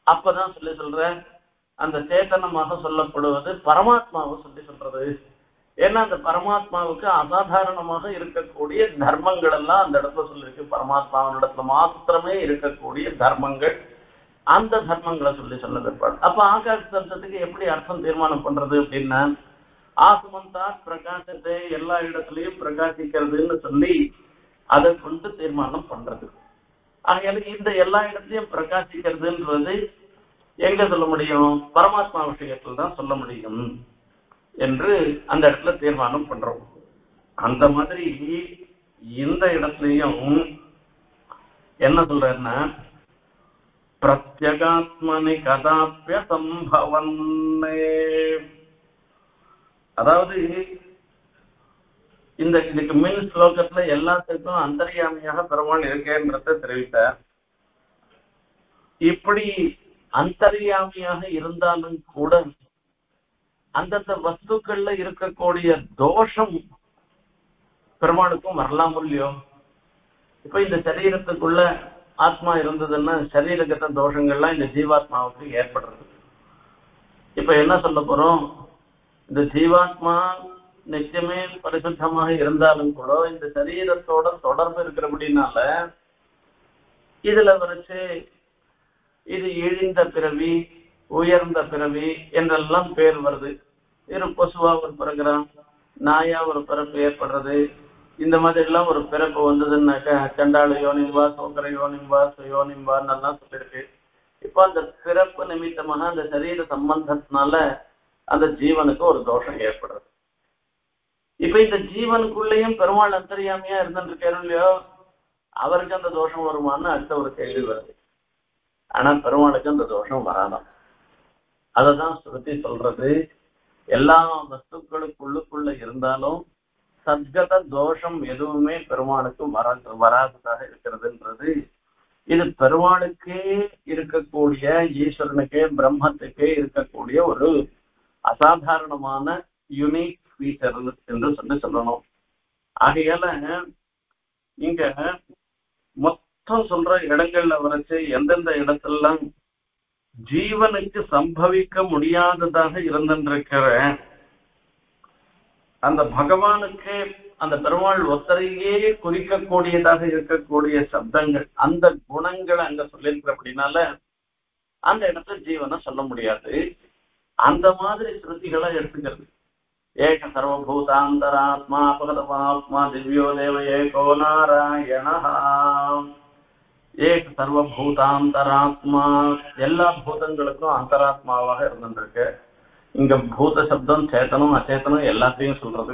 அப்பதான் சொல்ற அந்த சேத்தனமாக சொல்லப்படுவது பரமாத்மாவை சொல்றது. ஏன்னா அந்த பரமாத்மாவுக்கு அசாதாரணமாக இருக்கக்கூடிய தர்மங்கள் எல்லாம் அந்த இடத்துல சொல்லிருக்கு. பரமாத்மாவினிடத்துல மாத்திரமே இருக்கக்கூடிய தர்மங்கள், அந்த தர்மங்களை சொல்ல வைப்பாடு. அப்ப ஆகாச சப்தத்துக்கு எப்படி அர்த்தம் தீர்மானம் பண்றது அப்படின்னா, ஆசுமந்தா பிரகாசத்தை எல்லா இடத்துலயும் பிரகாசிக்கிறதுன்னு சொல்லி அதை கொண்டு தீர்மானம் பண்றது. ஆகையால இந்த எல்லா இடத்துலயும் பிரகாசிக்கிறதுன்றது எங்க சொல்ல முடியும்? பரமாத்மா விஷயத்துல தான் சொல்ல முடியும் என்று அந்த இடத்துல தீர்மானம் பண்றோம். அந்த மாதிரி இந்த இடத்துலயும் என்ன சொல்றேன்னா, பிரத்யகாத்மனி கதாபிய சம்பவன்னே, அதாவது இதுக்கு மின் ஸ்லோகத்துல எல்லாத்துக்கும் அந்தர்யாமியாக பெருமாள் இருக்கேன்றத தெரிவித்தார். இப்படி அந்தர்யாமியாக இருந்தாலும் கூட அந்தந்த வஸ்துக்கள்ல இருக்கக்கூடிய தோஷம் பெருமாளுக்கும் வரலாம் இல்லையோ? இப்ப இந்த சரீரத்துக்குள்ள ஆத்மா இருந்ததுன்னா சரீரகத்த தோஷங்கள்லாம் இந்த ஜீவாத்மாவுக்கு ஏற்படுறது. இப்ப என்ன சொல்ல போறோம்? இந்த ஜீவாத்மா நிச்சயமே பரிசுத்தமாக இருந்தாலும் கூட இந்த சரீரத்தோட தொடர்பு இருக்கிறபடினால இதுல வரைச்சு இது இழிந்த பிறவி, உயர்ந்த பிறவி என்றெல்லாம் பேர் வருது. ஒரு பசுவா ஒரு பிறகுறான், நாயா ஒரு பிறப்பு ஏற்படுறது. இந்த மாதிரி எல்லாம் ஒரு பிறப்பு வந்ததுன்னாக்கா சண்டாள யோனிம்பா, சோக்கர யோனிம்பா, யோனிம்பான்னு எல்லாம் சொல்லிருக்கு. இப்ப அந்த பிறப்பு நிமித்தமாக அந்த சரீர சம்பந்தத்தினால அந்த ஜீவனுக்கு ஒரு தோஷம் ஏற்படுறது. இப்ப இந்த ஜீவனுக்குள்ளேயும் பெருமாள் அந்தர்யாமியா இருந்துட்டு இருக்காரு இல்லையோ, அவருக்கு அந்த தோஷம் வருமானு அடுத்த ஒரு கேள்வி வருது. ஆனா பெருமாளுக்கு அந்த தோஷம் வராதான். அததான் ஸ்ருதி சொல்றது. எல்லா வஸ்துக்களுக்குள்ளுக்குள்ள இருந்தாலும் சத்கத தோஷம் எதுவுமே பெருமாளுக்கு வராததாக இருக்கிறதுன்றது இது பெருமாளுக்கே இருக்கக்கூடிய, ஈஸ்வரனுக்கே பிரம்மத்துக்கே இருக்கக்கூடிய ஒரு அசாதாரணமான யூனிக் ஃபீச்சர் என்று சொல்லணும். ஆகையால இங்க மொத்தம் சொல்ற இடங்கள்ல வரைச்சு எந்தெந்த இடத்துலாம் ஜீவனுக்கு சம்பவிக்க முடியாததாக இருந்திருக்கிற அந்த பகவானுக்கு அந்த பெருமாள் ஒத்தரையே குறிக்கக்கூடியதாக இருக்கக்கூடிய சப்தங்கள், அந்த குணங்களை அங்க சொல்லியிருக்கிற அப்படின்னால அந்த இடத்துல ஜீவனை சொல்ல முடியாது. அந்த மாதிரி ஸ்ருதிகளை எடுத்துக்கிறது. ஏக சர்வபூதாந்தராத்மா அபகதமாத்மா திவ்யோ தேவ ஏகோ நாராயணா. ஏக சர்வபூதாந்தராத்மா, எல்லா பூதங்களுக்கும் அந்தராத்மாவாக இருந்துருக்கு. இங்க பூத சப்தம் சேத்தனம் அச்சேத்தனம் எல்லாத்தையும் சொல்றது.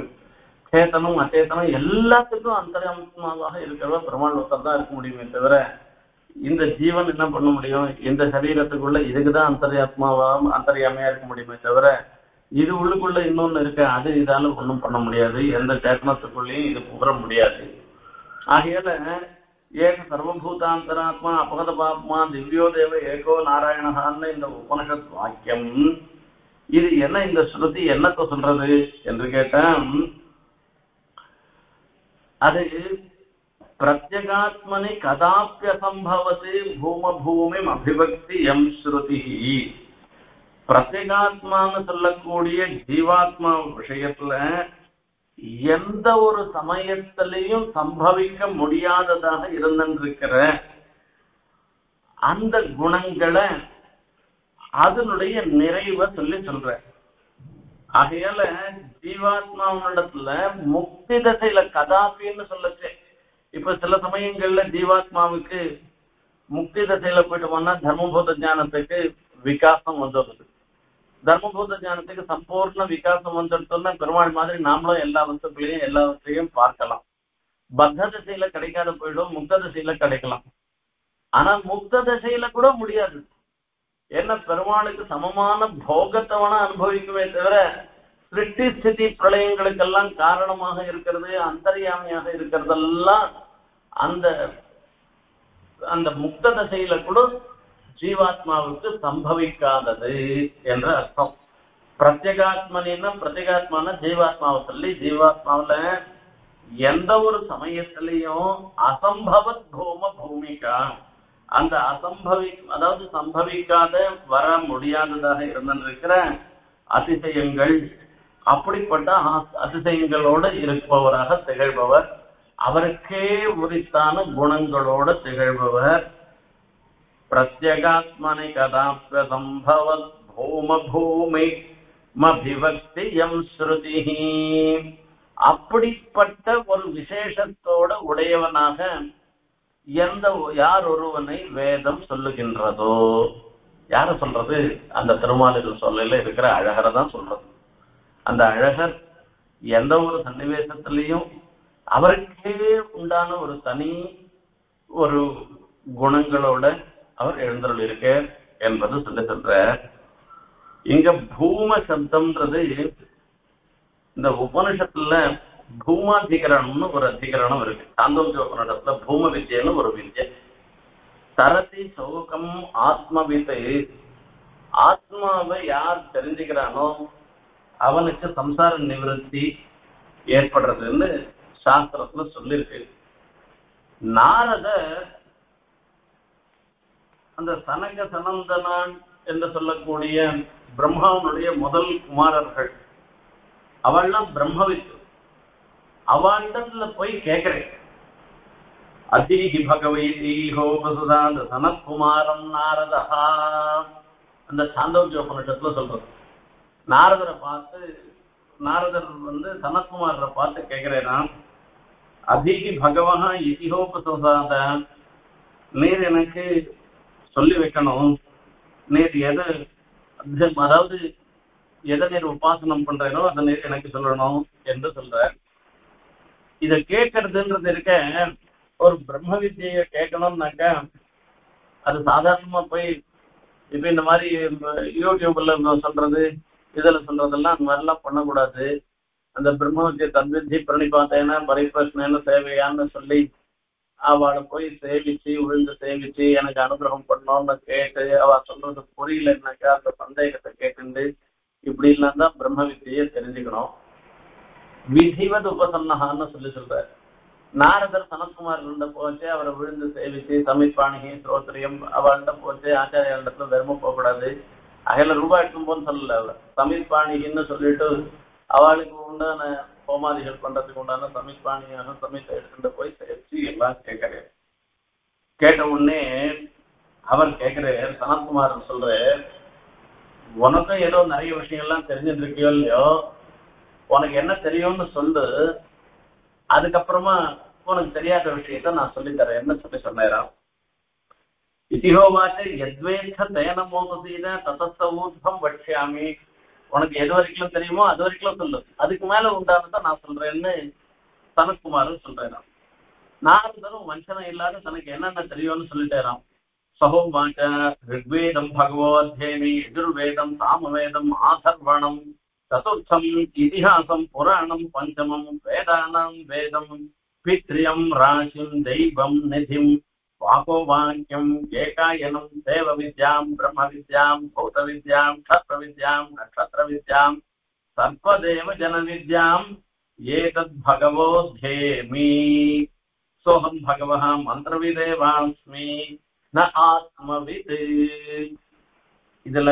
சேத்தனம் அச்சேத்தனம் எல்லாத்துக்கும் அந்தராத்மாவாக இருக்கிறவ பெருமாள் ஒருத்தர் தான் இருக்க முடியுமே தவிர இந்த ஜீவன் என்ன பண்ண முடியும்? இந்த சரீரத்துக்குள்ள இதுக்குதான் அந்தரியாமையா இருக்க முடியுமே தவிர இது உள்ளுக்குள்ள இன்னொன்னு இருக்கு, அது இதால ஒண்ணும் பண்ண முடியாது. எந்த சேத்தனத்துக்குள்ளேயும் இது புகழ முடியாது. ஆகையால ஏக சர்வபூதாந்தராத்மா அபகத பாப்மா திவ்யோ தேவ ஏகோ நாராயணகான்னு இந்த உபனிஷத் வாக்கியம் இது என்ன, இந்த ஸ்ருதி என்னத்த சொல்றது என்று கேட்டேன். அது பிரத்யகாத்மனி கதாப்பியசம்பவத்து பூம பூமி அபிபக்தி எம் ஸ்ருதி. பிரத்யேகாத்மான்னு சொல்லக்கூடிய ஜீவாத்மா விஷயத்துல எந்த ஒரு சமயத்திலையும் சம்பவிக்க முடியாததாக இருந்திருக்கிற அந்த குணங்களை அதனுடைய நிறைவை சொல்ற. ஆகையால ஜீவாத்மாவினிடத்துல முக்தி தசையில கதாபின்னு சொல்லச்சு. இப்ப சில சமயங்கள்ல ஜீவாத்மாவுக்கு முக்தி தசையில போயிட்டு போனா தர்மபூத ஞானத்துக்கு விகாசம் வந்துடுது. தர்மபூத ஞானத்துக்கு சம்பூர்ண விகாசம் வந்துடுத்தோம்னா பெருமாள் மாதிரி நாமளும் எல்லா வஸ்துக்களையும் எல்லாவற்றையும் பார்க்கலாம். பத்த திசையில கிடைக்காத போயிடும், முக்த திசையில கிடைக்கலாம். ஆனா முக்த திசையில கூட முடியாது. ஏன்னா பெருமாளுக்கு சமமான போகத்தவன அனுபவிக்குமே தவிர சிருஷ்டி ஸ்திதி பிரளயங்களுக்கெல்லாம் காரணமாக இருக்கிறது, அந்தர்யாமியாக இருக்கிறதெல்லாம் அந்த அந்த முக்த தசையில கூட ஜீவாத்மாவுக்கு சம்பவிக்காதது என்ற அர்த்தம். பிரத்யேகாத்மனா பிரத்யேகாத்மான ஜீவாத்மாவை சொல்லி ஜீவாத்மாவில எந்த ஒரு சமயத்திலையும் அசம்பவத் பூம பூமிகா, அந்த அதாவது சம்பவிக்காத வர முடியாததாக இருந்திருக்கிற அதிசயங்கள், அப்படிப்பட்ட அதிசயங்களோடு இருப்பவராக திகழ்பவர், அவருக்கே உரித்தான குணங்களோடு திகழ்பவர். பிரத்யேகாத்மனி கதாப்ய சம்பவத் பூம பூமி மபிவக்தி எம் ஸ்ருதி. அப்படிப்பட்ட ஒரு விசேஷத்தோட உடையவனாக யார் ஒருவனை வேதம் சொல்லுகின்றதோ, யார சொல்றது? அந்த திருமாலிகள் சொல்லல இருக்கிற அழகரை தான் சொல்றது. அந்த அழகர் எந்த ஒரு சன்னிவேசத்திலையும் அவருக்கே உண்டான ஒரு தனி ஒரு குணங்களோட அவர் எழுந்தருள் இருக்க என்பது சொல்ற. இங்க பூம சப்தம்ன்றது இந்த உபனிஷத்துல பூமாதிகரணம்னு ஒரு அதிகரணம் இருக்கு. சாந்தோக்கிய உபனிஷத்துல பூம வித்யன்னு ஒரு வித்யை. தரதி சௌகம் ஆத்மவித்தை, ஆத்மாவை யார் தெரிஞ்சுக்கிறானோ அவனுக்கு சம்சார நிவர்த்தி ஏற்படுறதுன்னு சாஸ்திரத்துல சொல்லிருக்கு. நாரத அந்த சனக சனந்தனான் என்று சொல்லக்கூடிய பிரம்மாவனுடைய முதல் குமாரர்கள், அவள்லாம் பிரம்மவித்து. அவளிடத்துல போய் கேட்கிறேன், அதிகி பகவீஹோபசுதாந்த சனத்குமாரம் நாரதா. அந்த சாந்தோக்கிய உபனிஷத்துல சொல்றது. நாரதரை பார்த்து, நாரதர் சனத்குமாரரை பார்த்து கேட்கிறேன்னா, அதிகி பகவனா இதிஹோபசுதாத, நீர் எனக்கு சொல்லி வைக்கணும், நீர் எது அதாவது எதை நீர் உபாசனம் பண்றேனோ அதை நீர் எனக்கு சொல்லணும் என்று சொல்ற. இதை கேட்கறதுன்றது இருக்க, ஒரு பிரம்ம வித்தியை கேட்கணும்னாக்க அது சாதாரணமா போய் இப்ப இந்த மாதிரி யூடியூப்ல சொல்றது இதுல சொல்றதெல்லாம் அந்த மாதிரிலாம் பண்ணக்கூடாது. அந்த பிரம்மவித்திய தந்தி பிரணிபாத்தேன பரிபிரஷ்னேன சேவையான்னு சொல்லி அவளை போய் சேவிச்சு விழுந்து சேவிச்சு எனக்கு அனுகிரகம் பண்ணோம்னு கேட்டு அவ சொல்றது புரியலன்னாக்கா அந்த சந்தேகத்தை கேட்டு இப்படி எல்லாம் தான் பிரம்ம வித்தியை தெரிஞ்சுக்கணும். விதிவது உபசன்னகான்னு சொல்லி சொல்றாரு. நாரதர் சனத்குமார் இருந்த போச்சு அவரை விழுந்து சேவிச்சு சமித்பாணிகி ஸ்ரோத்ரியம் அவள்கிட்ட போச்சு ஆச்சாரியாரிடத்துல வெறும போகக்கூடாது. அகையில ரூபாய் எடுக்கும்போது சொல்லல அவ சமித்பாணிகின்னு சொல்லிட்டு அவளுக்கு உண்டான ஹோமாதிகள் பண்றதுக்கு உண்டான சமித்பாணியாக சமித்தை எடுத்துட்டு போய் சேவிச்சு எல்லாம் கேட்கறாரு. கேட்ட உடனே அவர் கேட்கிறார், சனத்குமார் சொல்ற, உனக்கும் ஏதோ நிறைய விஷயம்லாம் தெரிஞ்சுட்டு இருக்கியோ இல்லையோ, உனக்கு என்ன தெரியும்னு சொல்லு, அதுக்கப்புறமா உனக்கு தெரியாத விஷயத்த நான் சொல்லித்தரேன். என்ன சொல்லி சொன்னேன்? இதிகோவாச்ச எத்வேத்த தேன மோகசீன ததஸ்த ஊர்தம் வட்சியாமி. உனக்கு எது வரைக்கும் தெரியுமோ அது வரைக்கும் சொல்லு, அதுக்கு மேல உண்டானதான் நான் சொல்றேன்னு சனத்குமாரும் சொல்றேன். நாரதரும் மனுஷனம் இல்லாத தனக்கு என்னென்ன தெரியும்னு சொல்லிட்டேராம். சகோவாச்ச ரிக்வேதம் பகவத்யேமி யஜுர்வேதம் சாமவேதம் ஆதர்வணம் சதுர்த்தம் இதிஹாசம் புராணம் பஞ்சமம் வேதானாம் வேதம் பித்ரியம் ராசிம் தெய்வம் நிதிம் வாகோ வாக்கியம் ஏகாயனம் தேவ வித்யாம் பிரம்ம வித்யாம் பௌத வித்யாம் க்ஷத்ர வித்யாம் நக்ஷத்ர வித்யாம் சர்வதேவ ஜன வித்யாம் ஏதத் பகவோத்யேமி சோஹம் பகவஹ மந்திரவிதேவாஸ்மி ந ஆத்மவித். இதுல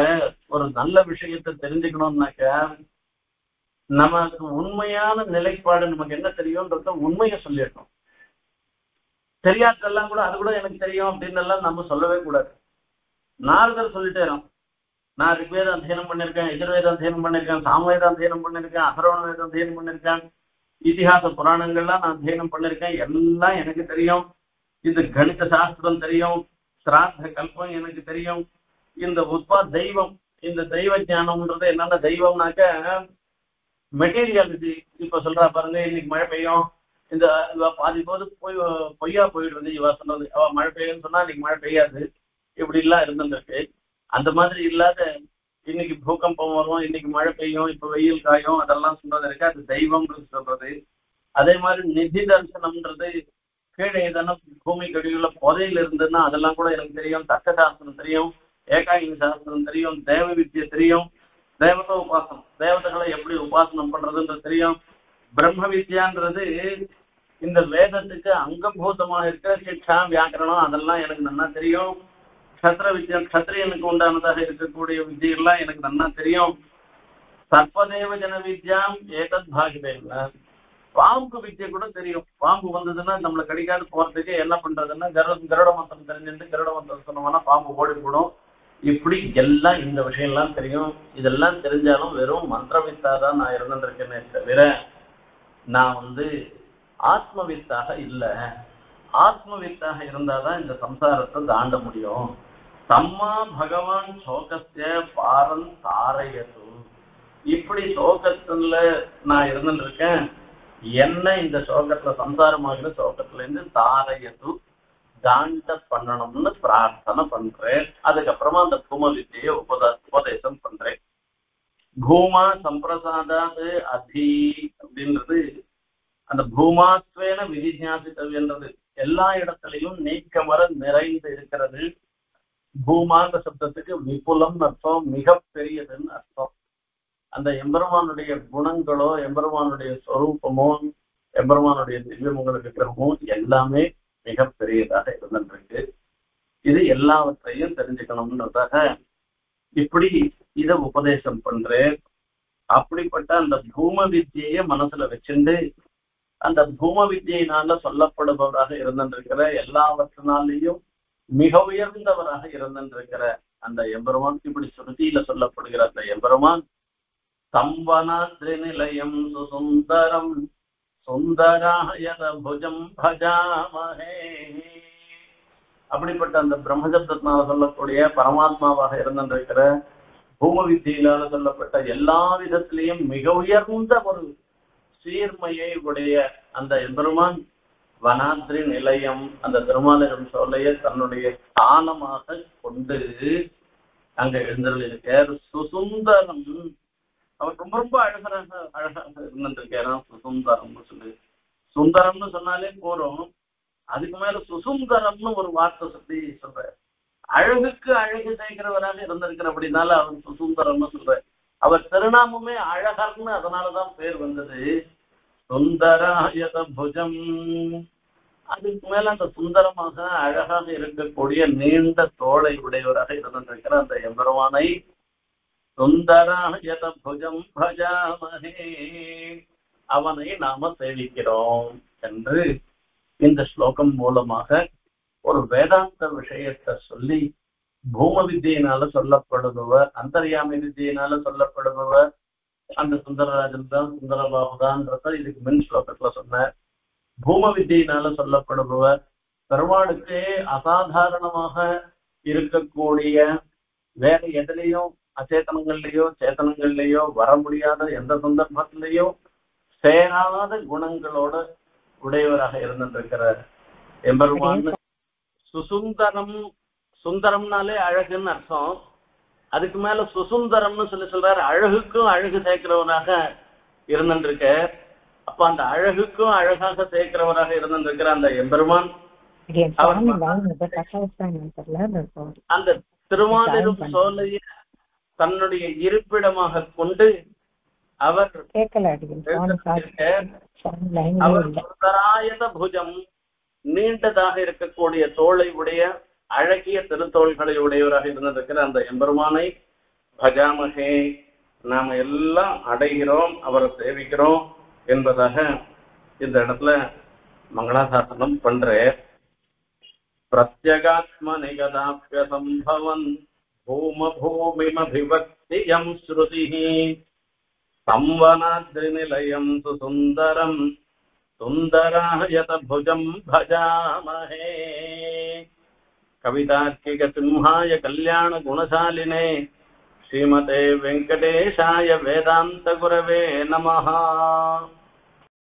ஒரு நல்ல விஷயத்தை தெரிஞ்சுக்கணும்னாக்க நமக்கு உண்மையான நிலைப்பாடு நமக்கு என்ன தெரியும்ன்றத உண்மையை சொல்லிடணும். தெரியாதெல்லாம் கூட அது கூட எனக்கு தெரியும் அப்படின்னு எல்லாம் நம்ம சொல்லவே கூடாது. நாரதர் சொல்லிட்டேறோம், நான் ரிக்வேதம் அத்தியனம் பண்ணிருக்கேன், எஜுர்வேதம் அத்தியனம் பண்ணிருக்கேன், சாமவேதம் அத்தியனம் பண்ணிருக்கேன், அதர்வண வேதம் அத்தியனம் பண்ணிருக்கேன், இதிகாச புராணங்கள்லாம் நான் அத்தியனம் பண்ணிருக்கேன், எல்லாம் எனக்கு தெரியும். இந்த கணித சாஸ்திரம் தெரியும், சிராத்த கல்பம் எனக்கு தெரியும். இந்த தெய்வம், இந்த தெய்வ ஞானம்ன்றது என்னன்னா, தெய்வம்னாக்க மெட்டீரியாலிட்டி. இப்ப சொல்றா பாருங்க, இன்னைக்கு மழை பெய்யும், இந்த இவ பாதி போது பொய்யா போயிடுறது இவ சொன்னது, அவ மழை பெய்யும்னு சொன்னா இன்னைக்கு மழை பெய்யாது, இப்படி எல்லாம் இருந்துருக்கு. அந்த மாதிரி இல்லாத இன்னைக்கு பூகம்பம் வரும், இன்னைக்கு மழை பெய்யும், இப்ப வெயில் காயும், அதெல்லாம் சொல்றது இருக்கு, அது தெய்வம்ன்றது சொல்றது. அதே மாதிரி நிதி தரிசனம்ன்றது கீழே எதனா பூமி கடியுள்ள புதையில இருந்ததுன்னா அதெல்லாம் கூட எனக்கு தெரியும். தர்க்க சாஸ்திரம் தெரியும், ஏகாயி சாஸ்திரம் தெரியும், தேவ வித்தியை தெரியும், தேவத உபாசனம், தேவதைகளை எப்படி உபாசனம் பண்றதுன்றது தெரியும். பிரம்ம வித்யான்றது இந்த வேதத்துக்கு அங்கபூதமா இருக்கிற சிக்ஷா வியாக்கரணம் அதெல்லாம் எனக்கு நல்லா தெரியும். க்ஷத்ர வித்யா, க்ஷத்ரியனுக்கு உண்டானதாக இருக்கக்கூடிய வித்தியெல்லாம் எனக்கு நல்லா தெரியும். சர்வதேவ ஜன வித்யாம் ஏதத் பாகிதேவ. பாம்பு வித்தியை கூட தெரியும். பாம்பு வந்ததுன்னா நம்மளை கடிக்காது போறதுக்கு என்ன பண்றதுன்னா கருட மந்திரம் தெரிஞ்சுட்டு கருட மந்திரம் சொன்னோம்னா பாம்பு ஓடி போடும். இப்படி எல்லாம் இந்த விஷயம்லாம் தெரியும். இதெல்லாம் தெரிஞ்சாலும் வெறும் மந்திரவித்தாதான் நான் இருந்துருக்கேனே தவிர நான் ஆத்மவித்தாக இல்லை. ஆத்மவித்தாக இருந்தாதான் இந்த சம்சாரத்தை தாண்ட முடியும். தம்மா பகவான் சோகஸ்ய பாரம் தாரையது. இப்படி சோகத்துல நான் இருந்துருக்கேன், என்ன இந்த சோகத்துல சம்சாரமாகிற சோகத்துல இருந்து தாரையது தாண்ட பண்ணணும்னு பிரார்த்தனை பண்றேன். அதுக்கப்புறமா அந்த பூம வித்தியை உபதேசம் பண்றேன். பூமா சம்பிரசாதாது அதி அப்படின்றது அந்த பூமாத்வேன விதிஞாசித்தவின்றது எல்லா இடத்துலையும் நீக்கமர நிறைந்து இருக்கிறது. பூமாந்த சப்தத்துக்கு விபுலம் அர்த்தம், மிக பெரியதுன்னு அர்த்தம். அந்த எம்பெருமானுடைய குணங்களோ எம்பெருமானுடைய ஸ்வரூபமோ எம்பெருமானுடைய திவ்யமங்களுக்கு கிரகமோ எல்லாமே மிக பெரியதாக இருந்துருக்கு. இது எல்லாவற்றையும் தெரிஞ்சுக்கணும்ன்றதாக இப்படி இதை உபதேசம் பண்றேன். அப்படிப்பட்ட அந்த பூம வித்தியை மனசுல வச்சுண்டு அந்த பூம வித்தியினால சொல்லப்படுபவராக இருந்திருக்கிற எல்லாவற்றினாலேயும் மிக உயர்ந்தவராக இருந்திருக்கிற அந்த எம்பெருமான், இப்படி ஸ்ருதியில சொல்லப்படுகிற அந்த எம்பெருமான் சம்பனாத்ரி நிலையம் சுசுந்தரம் சுந்தராயத புஜம் பஜாமஹே. அப்படிப்பட்ட அந்த பிரம்மசப்தத்தினால சொல்லக்கூடிய பரமாத்மாவாக இருந்திருக்கிற பூம வித்தியினால சொல்லப்பட்ட எல்லா விதத்திலையும் மிக உயர்ந்த ஒரு சீர்மையை உடைய அந்த எம்பெருமான் வனாத்ரி நிலையம் அந்த திருமாலிரம் சோலையை தன்னுடைய ஸ்தானமாக கொண்டு அங்க எழுந்தருள் இருக்கார். சுசுந்தரம் அவர் ரொம்ப ரொம்ப அழகாக இருந்திருக்காராம். சுசுந்தரம்னு சொல்லி, சுந்தரம்னு சொன்னாலே போறோம், அதுக்கு மேல சுசுந்தரம்னு ஒரு வார்த்தை சொல்லி சொல்ற. அழகுக்கு அழகு சேர்க்கிறவராக இருந்திருக்கிற அப்படின்னால அவர் சுசுந்தரம்னு சொல்ற. அவர் திருநாமமே அழகர்னு அதனாலதான் பேர் வந்தது. சுந்தராயத புஜம், அதுக்கு மேல அந்த சுந்தரமாக அழகாக இருக்கக்கூடிய நீண்ட தோளை உடையவராக இருந்திருக்கிற அந்த எம்பெருமானை சுந்தராயத புஜம் பஜாமஹே, அவனை நாம சேவிக்கிறோம் என்று இந்த ஸ்லோகம் மூலமாக ஒரு வேதாந்த விஷயத்தை சொல்லி, பூம வித்தியினால சொல்லப்படுபவர், அந்தர்யாமி வித்தியினால சொல்லப்படுபவர் அந்த சுந்தரராஜன் தான், சுந்தரபாபு தான்ன்றத இதுக்கு மின் ஸ்லோகத்துல சொன்னார். பூம வித்தியினால சொல்லப்படுபவர் பெருமாளுக்கே அசாதாரணமாக இருக்கக்கூடிய, வேற எதுலையும் அச்சேதனங்கள்லயோ சேத்தனங்கள்லயோ வர முடியாத எந்த சந்தர்ப்பத்திலையோ சேராத குணங்களோட உடையவராக இருந்திருக்கிறார் எம்பெருமான். சுசுந்தரம், சுந்தரம்னாலே அழகுன்னு அர்த்தம். அதுக்கு மேல சுசுந்தரம்னு சொல்றாரு, அழகுக்கும் அழகு சேர்க்கிறவராக இருந்திருக்க. அப்ப அந்த அழகுக்கும் அழகாக சேர்க்கிறவராக இருந்திருக்கிற அந்த எம்பெருமான் அந்த திருமாலிரும் சோலையை தன்னுடைய இருப்பிடமாக கொண்டு அவர் சுந்தராயத புஜம், நீண்டதாக இருக்கக்கூடிய தோளை உடைய அழகிய திருத்தோள்களை உடையவராக இருந்திருக்கிற அந்த எம்பெருமானை பஜாமகே, நாம எல்லாம் அடைகிறோம், அவரை சேவிக்கிறோம் என்பதாக இந்த இடத்துல மங்களாசாசனம் பண்ற. பிரத்யகாத்ம நிகதாப்ய சம்பவன் பூம பூமிமபிவக்தியம் ஸ்ருதிஹி சம்வனாத்ரி நிலையம் சுசுந்தரம் சுந்தராயத புஜம் பஜாமஹே. கவிதார்க்கிக சிம்ஹாய கல்யாண குணசாலினே ஸ்ரீமதே வெங்கடேஷாய வேதாந்த குரவே நமஹ.